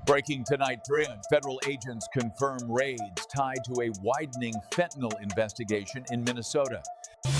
Breaking tonight, 3 federal agents confirm raids tied to a widening fentanyl investigation in Minnesota.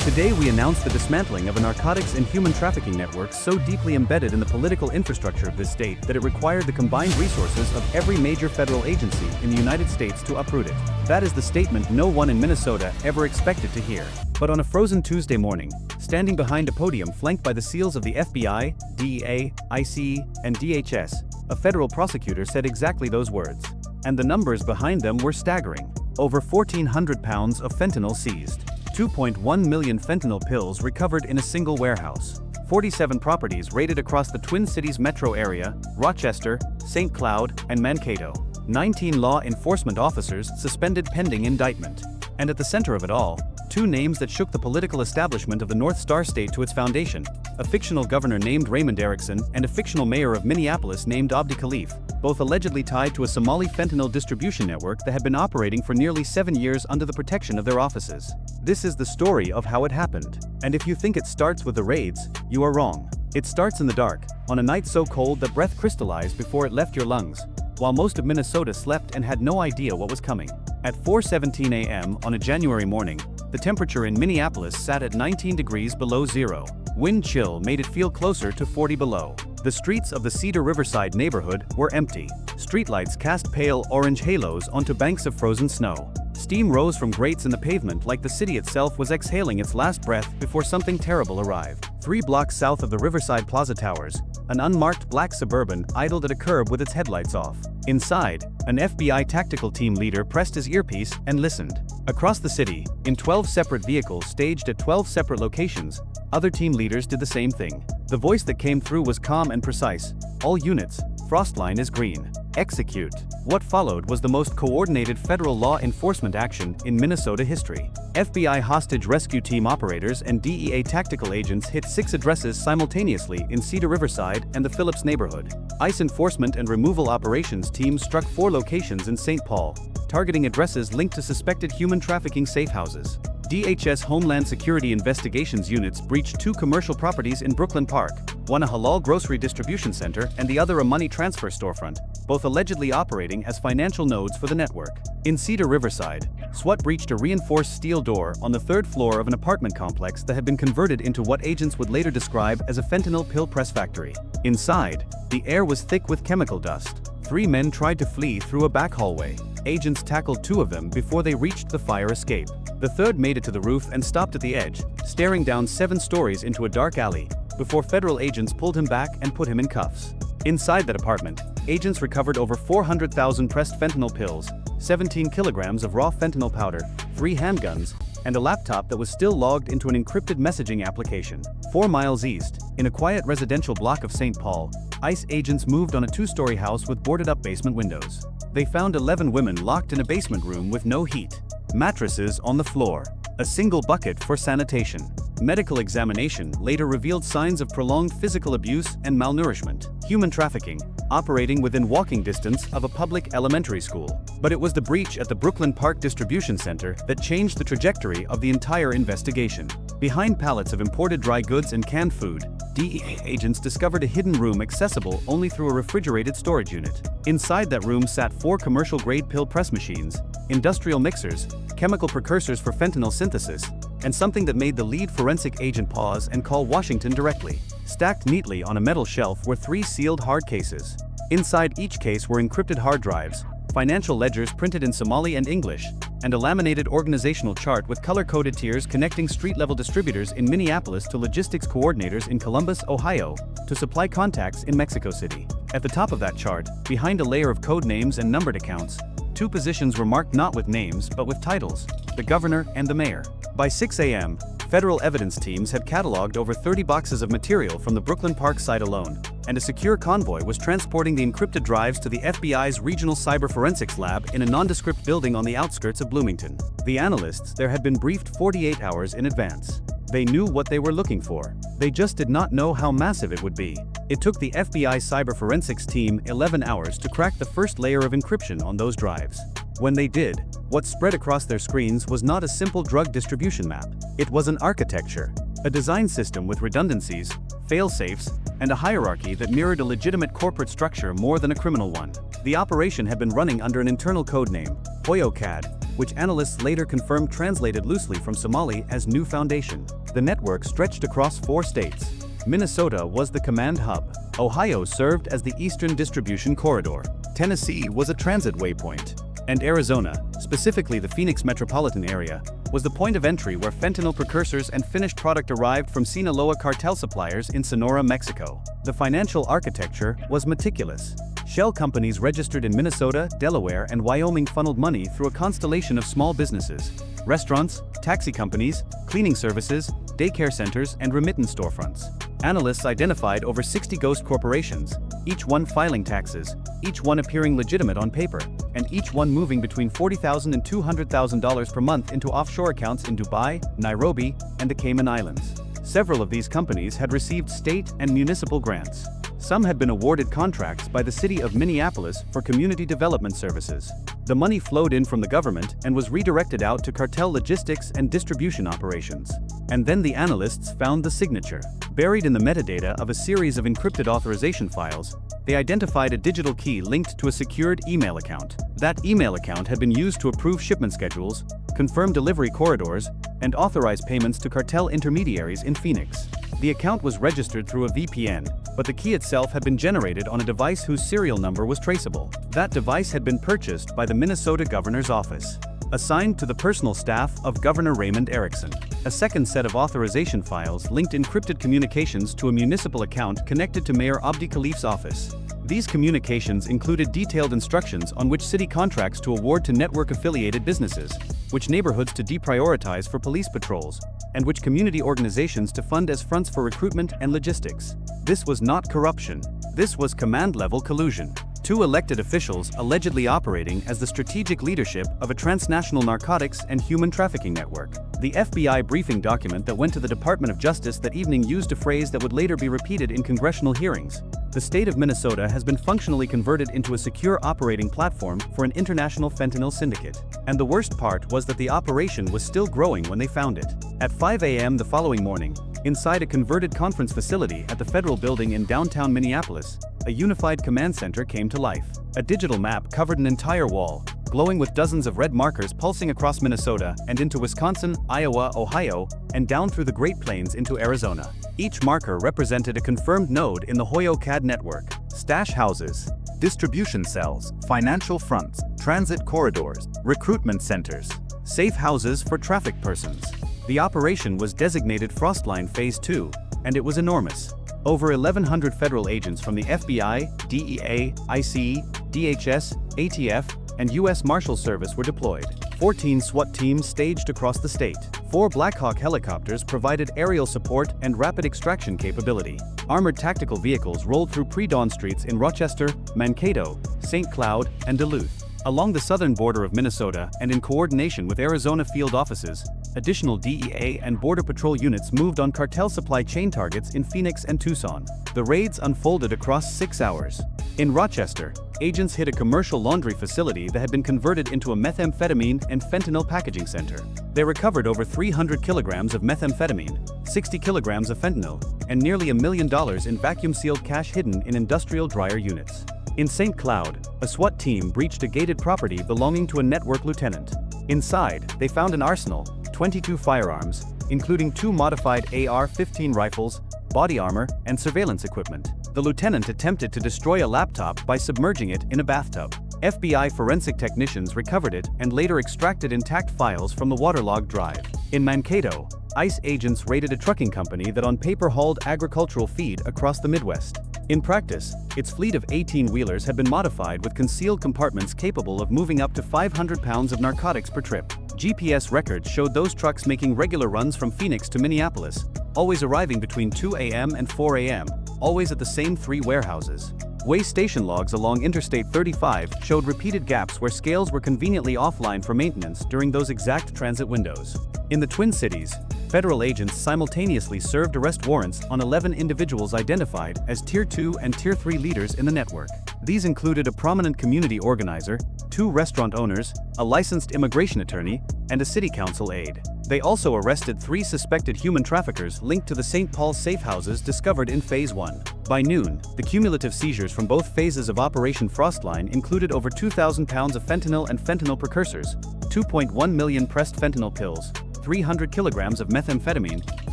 Today we announced the dismantling of a narcotics and human trafficking network so deeply embedded in the political infrastructure of this state that it required the combined resources of every major federal agency in the United States to uproot it. That is the statement no one in Minnesota ever expected to hear. But on a frozen Tuesday morning, standing behind a podium flanked by the SEALs of the FBI, DEA, ICE, and DHS, a federal prosecutor said exactly those words. And the numbers behind them were staggering. Over 1,400 pounds of fentanyl seized. 2.1 million fentanyl pills recovered in a single warehouse. 47 properties raided across the Twin Cities metro area, Rochester, St. Cloud, and Mankato. 19 law enforcement officers suspended pending indictment. And at the center of it all, 2 names that shook the political establishment of the North Star State to its foundation, a fictional governor named Raymond Erickson and a fictional mayor of Minneapolis named Abdi Khalif, both allegedly tied to a Somali fentanyl distribution network that had been operating for nearly 7 years under the protection of their offices. This is the story of how it happened. And if you think it starts with the raids, you are wrong. It starts in the dark, on a night so cold that breath crystallized before it left your lungs, while most of Minnesota slept and had no idea what was coming. At 4:17 a.m. on a January morning, the temperature in Minneapolis sat at 19 degrees below zero. Wind chill made it feel closer to 40 below. The streets of the Cedar Riverside neighborhood were empty. Streetlights cast pale orange halos onto banks of frozen snow. Steam rose from grates in the pavement like the city itself was exhaling its last breath before something terrible arrived. 3 blocks south of the Riverside Plaza Towers, an unmarked black Suburban idled at a curb with its headlights off. Inside, an FBI tactical team leader pressed his earpiece and listened. Across the city, in 12 separate vehicles staged at 12 separate locations, other team leaders did the same thing. The voice that came through was calm and precise. All units, frost line is green. Execute. What followed was the most coordinated federal law enforcement action in Minnesota history. FBI hostage rescue team operators and DEA tactical agents hit 6 addresses simultaneously in Cedar Riverside and the Phillips neighborhood. ICE enforcement and removal operations teams struck 4 locations in St. Paul, targeting addresses linked to suspected human trafficking safe houses. DHS Homeland Security Investigations units breached 2 commercial properties in Brooklyn Park, one a halal grocery distribution center and the other a money transfer storefront, both allegedly operating as financial nodes for the network. In Cedar Riverside, SWAT breached a reinforced steel door on the 3rd floor of an apartment complex that had been converted into what agents would later describe as a fentanyl pill press factory. Inside, the air was thick with chemical dust. 3 men tried to flee through a back hallway. Agents tackled 2 of them before they reached the fire escape. The 3rd made it to the roof and stopped at the edge, staring down 7 stories into a dark alley, before federal agents pulled him back and put him in cuffs. Inside that apartment, agents recovered over 400,000 pressed fentanyl pills, 17 kilograms of raw fentanyl powder, 3 handguns, and a laptop that was still logged into an encrypted messaging application. 4 miles east, in a quiet residential block of St. Paul, ICE agents moved on a 2-story house with boarded-up basement windows. They found 11 women locked in a basement room with no heat. Mattresses on the floor. A single bucket for sanitation. Medical examination later revealed signs of prolonged physical abuse and malnourishment. Human trafficking, operating within walking distance of a public elementary school. But it was the breach at the Brooklyn Park Distribution Center that changed the trajectory of the entire investigation. Behind pallets of imported dry goods and canned food, DEA agents discovered a hidden room accessible only through a refrigerated storage unit. Inside that room sat 4 commercial-grade pill press machines, industrial mixers, chemical precursors for fentanyl synthesis, and something that made the lead forensic agent pause and call Washington directly. Stacked neatly on a metal shelf were 3 sealed hard cases. Inside each case were encrypted hard drives, financial ledgers printed in Somali and English, and a laminated organizational chart with color-coded tiers connecting street-level distributors in Minneapolis to logistics coordinators in Columbus, Ohio, to supply contacts in Mexico City. At the top of that chart, behind a layer of code names and numbered accounts, 2 positions were marked not with names but with titles: the governor and the mayor. By 6 a.m., federal evidence teams had cataloged over 30 boxes of material from the Brooklyn Park site alone, and a secure convoy was transporting the encrypted drives to the FBI's Regional Cyber Forensics Lab in a nondescript building on the outskirts of Bloomington. The analysts there had been briefed 48 hours in advance. They knew what they were looking for. They just did not know how massive it would be. It took the FBI cyber forensics team 11 hours to crack the first layer of encryption on those drives. When they did, what spread across their screens was not a simple drug distribution map. It was an architecture, a design system with redundancies, fail-safes, and a hierarchy that mirrored a legitimate corporate structure more than a criminal one. The operation had been running under an internal code name, HoyoCAD, which analysts later confirmed translated loosely from Somali as New Foundation. The network stretched across 4 states. Minnesota was the command hub. Ohio served as the eastern distribution corridor. Tennessee was a transit waypoint. And Arizona, specifically the Phoenix metropolitan area, was the point of entry where fentanyl precursors and finished product arrived from Sinaloa cartel suppliers in Sonora, Mexico. The financial architecture was meticulous. Shell companies registered in Minnesota, Delaware, and Wyoming funneled money through a constellation of small businesses: restaurants, taxi companies, cleaning services, daycare centers, and remittance storefronts. Analysts identified over 60 ghost corporations, each one filing taxes, each one appearing legitimate on paper, and each one moving between $40,000 and $200,000 per month into offshore accounts in Dubai, Nairobi, and the Cayman Islands. Several of these companies had received state and municipal grants. Some had been awarded contracts by the city of Minneapolis for community development services. The money flowed in from the government and was redirected out to cartel logistics and distribution operations. And then the analysts found the signature. Buried in the metadata of a series of encrypted authorization files, they identified a digital key linked to a secured email account. That email account had been used to approve shipment schedules, confirm delivery corridors, and authorize payments to cartel intermediaries in Phoenix. The account was registered through a VPN, but the key itself had been generated on a device whose serial number was traceable. That device had been purchased by the Minnesota governor's office, assigned to the personal staff of Governor Raymond Erickson. A second set of authorization files linked encrypted communications to a municipal account connected to Mayor Abdi Khalif's office. These communications included detailed instructions on which city contracts to award to network-affiliated businesses, which neighborhoods to deprioritize for police patrols, and which community organizations to fund as fronts for recruitment and logistics. This was not corruption. This was command-level collusion. 2 elected officials allegedly operating as the strategic leadership of a transnational narcotics and human trafficking network. The FBI briefing document that went to the Department of Justice that evening used a phrase that would later be repeated in congressional hearings. The state of Minnesota has been functionally converted into a secure operating platform for an international fentanyl syndicate. And the worst part was that the operation was still growing when they found it. At 5 a.m. the following morning, inside a converted conference facility at the Federal Building in downtown Minneapolis, a unified command center came to life. A digital map covered an entire wall, glowing with dozens of red markers pulsing across Minnesota and into Wisconsin, Iowa, Ohio, and down through the Great Plains into Arizona. Each marker represented a confirmed node in the HoyoCAD network: stash houses, distribution cells, financial fronts, transit corridors, recruitment centers, safe houses for trafficked persons. The operation was designated Frostline Phase 2, and it was enormous. Over 1,100 federal agents from the FBI, DEA, ICE, DHS, ATF, and U.S. Marshal Service were deployed. 14 SWAT teams staged across the state. 4 Black Hawk helicopters provided aerial support and rapid extraction capability. Armored tactical vehicles rolled through pre-dawn streets in Rochester, Mankato, St. Cloud, and Duluth. Along the southern border of Minnesota and in coordination with Arizona field offices, additional DEA and Border Patrol units moved on cartel supply chain targets in Phoenix and Tucson. The raids unfolded across 6 hours. In Rochester, agents hit a commercial laundry facility that had been converted into a methamphetamine and fentanyl packaging center. They recovered over 300 kilograms of methamphetamine, 60 kilograms of fentanyl, and nearly $1 million in vacuum-sealed cash hidden in industrial dryer units. In St. Cloud, a SWAT team breached a gated property belonging to a network lieutenant. Inside, they found an arsenal, 22 firearms, including 2 modified AR-15 rifles, body armor, and surveillance equipment. The lieutenant attempted to destroy a laptop by submerging it in a bathtub. FBI forensic technicians recovered it and later extracted intact files from the waterlogged drive. In Mankato, ICE agents raided a trucking company that on paper hauled agricultural feed across the Midwest. In practice, its fleet of 18-wheelers had been modified with concealed compartments capable of moving up to 500 pounds of narcotics per trip. GPS records showed those trucks making regular runs from Phoenix to Minneapolis, always arriving between 2 a.m. and 4 a.m., always at the same 3 warehouses. Way station logs along Interstate 35 showed repeated gaps where scales were conveniently offline for maintenance during those exact transit windows. In the Twin Cities, federal agents simultaneously served arrest warrants on 11 individuals identified as Tier 2 and Tier 3 leaders in the network. These included a prominent community organizer, 2 restaurant owners, a licensed immigration attorney, and a city council aide. They also arrested 3 suspected human traffickers linked to the St. Paul safe houses discovered in Phase 1. By noon, the cumulative seizures from both phases of Operation Frostline included over 2,000 pounds of fentanyl and fentanyl precursors, 2.1 million pressed fentanyl pills, 300 kilograms of methamphetamine,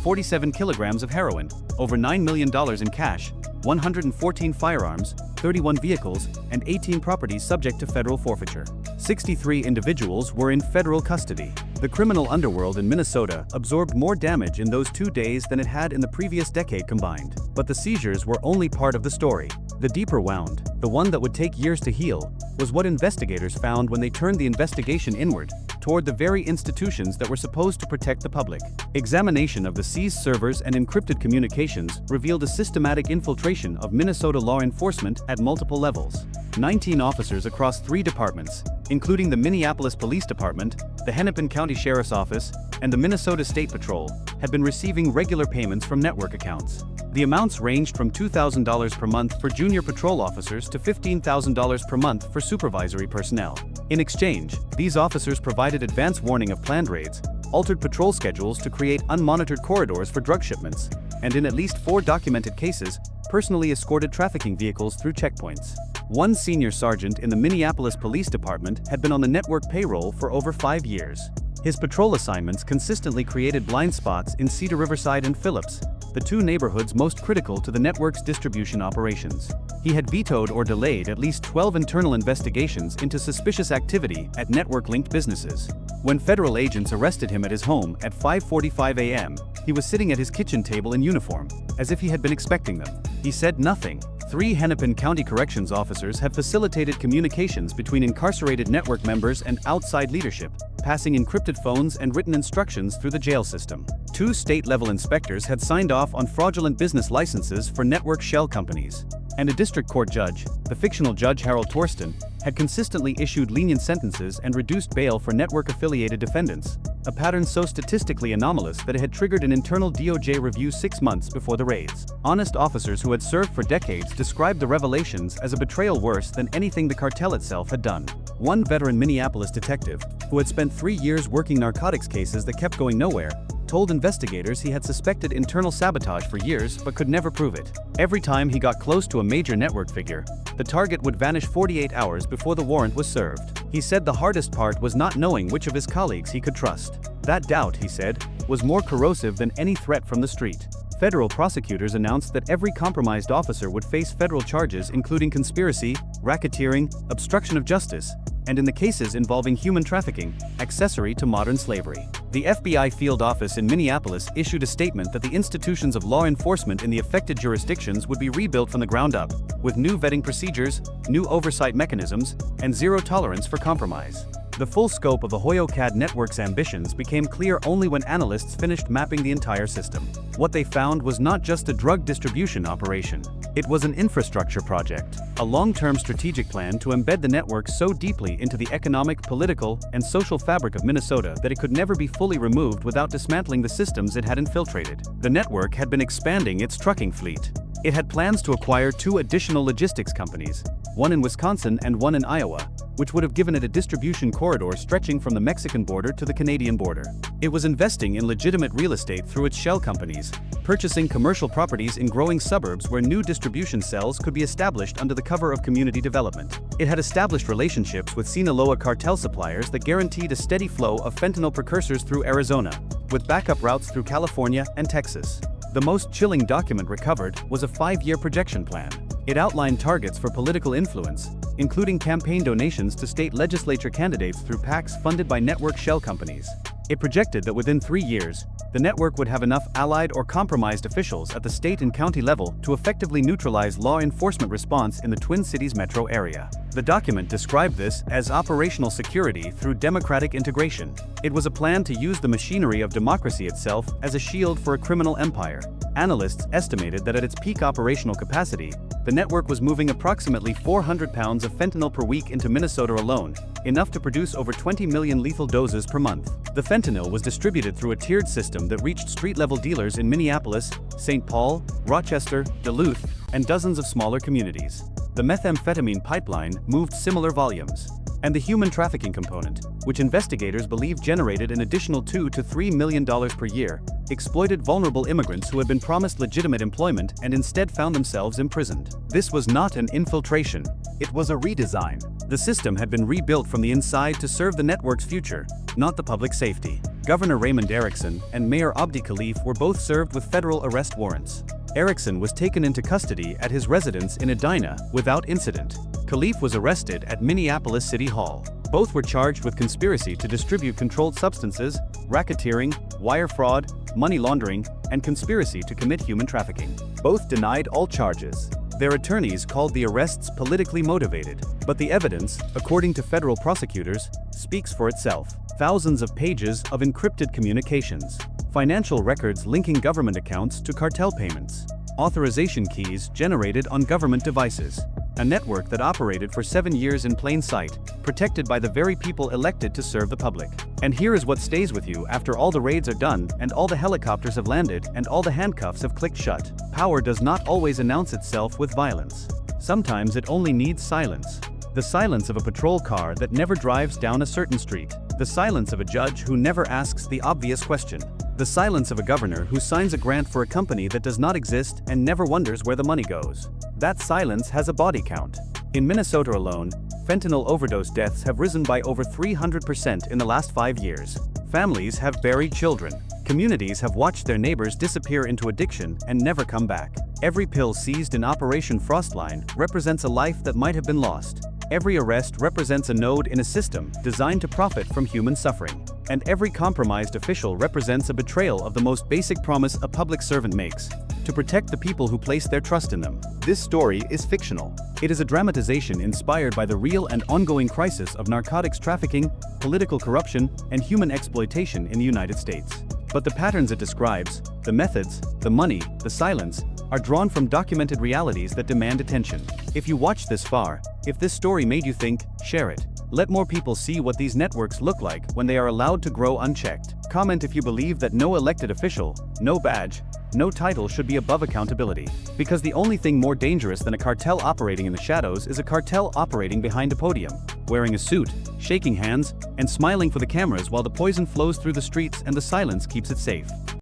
47 kilograms of heroin, over $9 million in cash, 114 firearms, 31 vehicles, and 18 properties subject to federal forfeiture. 63 individuals were in federal custody. The criminal underworld in Minnesota absorbed more damage in those 2 days than it had in the previous decade combined. But the seizures were only part of the story. The deeper wound, the one that would take years to heal, was what investigators found when they turned the investigation inward, toward the very institutions that were supposed to protect the public. Examination of the seized servers and encrypted communications revealed a systematic infiltration of Minnesota law enforcement at multiple levels. 19 officers across 3 departments, including the Minneapolis Police Department, the Hennepin County Sheriff's Office, and the Minnesota State Patrol, had been receiving regular payments from network accounts. The amounts ranged from $2,000 per month for junior patrol officers to $15,000 per month for supervisory personnel. In exchange, these officers provided advance warning of planned raids, altered patrol schedules to create unmonitored corridors for drug shipments, and in at least 4 documented cases, personally escorted trafficking vehicles through checkpoints. One senior sergeant in the Minneapolis Police Department had been on the network payroll for over 5 years. His patrol assignments consistently created blind spots in Cedar Riverside and Phillips, the 2 neighborhoods most critical to the network's distribution operations. He had vetoed or delayed at least 12 internal investigations into suspicious activity at network-linked businesses. When federal agents arrested him at his home at 5:45 a.m., he was sitting at his kitchen table in uniform, as if he had been expecting them. He said nothing. 3 Hennepin County Corrections officers have facilitated communications between incarcerated network members and outside leadership, passing encrypted phones and written instructions through the jail system. 2 state-level inspectors had signed off on fraudulent business licenses for network shell companies. And a district court judge, the fictional Judge Harold Torsten, had consistently issued lenient sentences and reduced bail for network-affiliated defendants, a pattern so statistically anomalous that it had triggered an internal DOJ review 6 months before the raids. Honest officers who had served for decades described the revelations as a betrayal worse than anything the cartel itself had done. One veteran Minneapolis detective, who had spent 3 years working narcotics cases that kept going nowhere, told investigators he had suspected internal sabotage for years but could never prove it. Every time he got close to a major network figure, the target would vanish 48 hours before the warrant was served. He said the hardest part was not knowing which of his colleagues he could trust. That doubt, he said, was more corrosive than any threat from the street. Federal prosecutors announced that every compromised officer would face federal charges including conspiracy, racketeering, obstruction of justice, and in the cases involving human trafficking, accessory to modern slavery. The FBI field office in Minneapolis issued a statement that the institutions of law enforcement in the affected jurisdictions would be rebuilt from the ground up, with new vetting procedures, new oversight mechanisms, and zero tolerance for compromise. The full scope of the HoYoCAD network's ambitions became clear only when analysts finished mapping the entire system. What they found was not just a drug distribution operation. It was an infrastructure project, a long-term strategic plan to embed the network so deeply into the economic, political, and social fabric of Minnesota that it could never be fully removed without dismantling the systems it had infiltrated. The network had been expanding its trucking fleet. It had plans to acquire 2 additional logistics companies, one in Wisconsin and one in Iowa, which would have given it a distribution corridor stretching from the Mexican border to the Canadian border. It was investing in legitimate real estate through its shell companies, purchasing commercial properties in growing suburbs where new distribution cells could be established under the cover of community development. It had established relationships with Sinaloa cartel suppliers that guaranteed a steady flow of fentanyl precursors through Arizona, with backup routes through California and Texas. The most chilling document recovered was a 5-year projection plan. It outlined targets for political influence, including campaign donations to state legislature candidates through PACs funded by network shell companies. It projected that within 3 years, the network would have enough allied or compromised officials at the state and county level to effectively neutralize law enforcement response in the Twin Cities metro area. The document described this as operational security through democratic integration. It was a plan to use the machinery of democracy itself as a shield for a criminal empire. Analysts estimated that at its peak operational capacity, the network was moving approximately 400 pounds of fentanyl per week into Minnesota alone, enough to produce over 20 million lethal doses per month. The fentanyl was distributed through a tiered system that reached street-level dealers in Minneapolis, St. Paul, Rochester, Duluth, and dozens of smaller communities. The methamphetamine pipeline moved similar volumes. and the human trafficking component, which investigators believe generated an additional $2 to $3 million per year, exploited vulnerable immigrants who had been promised legitimate employment and instead found themselves imprisoned. This was not an infiltration. It was a redesign. The system had been rebuilt from the inside to serve the network's future, not the public safety. Governor Raymond Erickson and Mayor Abdi Khalif were both served with federal arrest warrants. Erickson was taken into custody at his residence in Edina without incident. Khalif was arrested at Minneapolis City Hall. Both were charged with conspiracy to distribute controlled substances, racketeering, wire fraud, money laundering, and conspiracy to commit human trafficking. Both denied all charges. Their attorneys called the arrests politically motivated, but the evidence, according to federal prosecutors, speaks for itself. Thousands of pages of encrypted communications, financial records linking government accounts to cartel payments, authorization keys generated on government devices, a network that operated for 7 years in plain sight, protected by the very people elected to serve the public. And here is what stays with you after all the raids are done and all the helicopters have landed and all the handcuffs have clicked shut. Power does not always announce itself with violence. Sometimes it only needs silence. The silence of a patrol car that never drives down a certain street. The silence of a judge who never asks the obvious question. The silence of a governor who signs a grant for a company that does not exist and never wonders where the money goes. That silence has a body count. In Minnesota alone, fentanyl overdose deaths have risen by over 300% in the last 5 years. Families have buried children. Communities have watched their neighbors disappear into addiction and never come back. Every pill seized in Operation Frostline represents a life that might have been lost. Every arrest represents a node in a system designed to profit from human suffering. And every compromised official represents a betrayal of the most basic promise a public servant makes: to protect the people who place their trust in them. This story is fictional. It is a dramatization inspired by the real and ongoing crisis of narcotics trafficking, political corruption, and human exploitation in the United States. But the patterns it describes, the methods, the money, the silence, are drawn from documented realities that demand attention. If you watched this far, if this story made you think, share it. Let more people see what these networks look like when they are allowed to grow unchecked. Comment if you believe that no elected official, no badge, no title should be above accountability. Because the only thing more dangerous than a cartel operating in the shadows is a cartel operating behind a podium, wearing a suit, shaking hands, and smiling for the cameras while the poison flows through the streets and the silence keeps it safe.